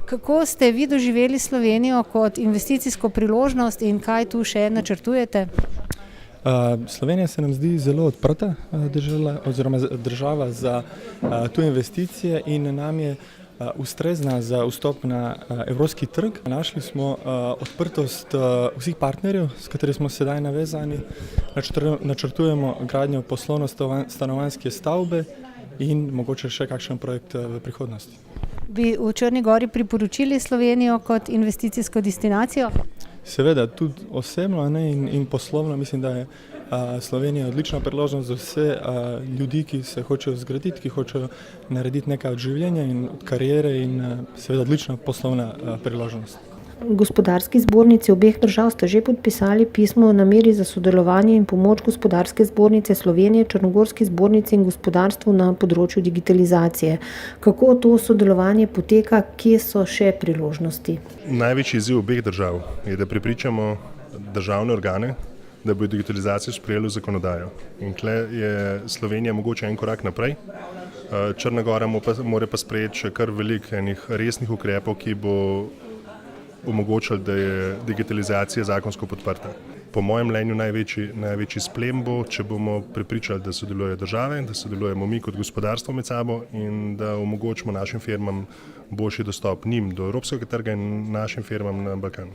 Kako ste vi doživeli Slovenijo kot investicijsko priložnost in kaj tu še načrtujete? Slovenija se nam zdi zelo odprta država za tuje investicije in nam je ustrezna za vstop na evropski trg. Našli smo odprtost vseh partnerjev, s katerimi smo sedaj navezani. Načrtujemo gradnjo poslovno-stanovanjske stavbe in mogoče še kakšen projekt v prihodnosti. Bi v Črni Gori priporočili Slovenijo kot investicijsko destinacijo? Seveda, tudi osebno in poslovno mislim, da je Slovenija odlična priložnost za vse ljudi, ki se hočejo zgraditi, ki hočejo narediti nekaj od življenja in od kariere in seveda odlična poslovna priložnost. Gospodarski zbornici obeh držav sta že podpisali pismo o nameri za sodelovanje in pomoč Gospodarske zbornice Slovenije, Črnogorski zbornici in gospodarstvu na področju digitalizacije. Kako to sodelovanje poteka, kje so še priložnosti? Največji izziv obeh držav je, da prepričamo državne organe, da bo digitalizacijo sprejeli v zakonodajo. In tle je Slovenija mogoče en korak naprej. Črna Gora mora pa sprejeti še kar veliko enih resnih ukrepov, ki bo omogočili, da je digitalizacija zakonsko podprta. Po mojem mnenju največji splem bo, če bomo prepričali, da sodelujejo države, da sodelujemo mi kot gospodarstvo med sabo in da omogočimo našim firmam boljši dostop njim do evropskega trga in našim firmam na Balkanu.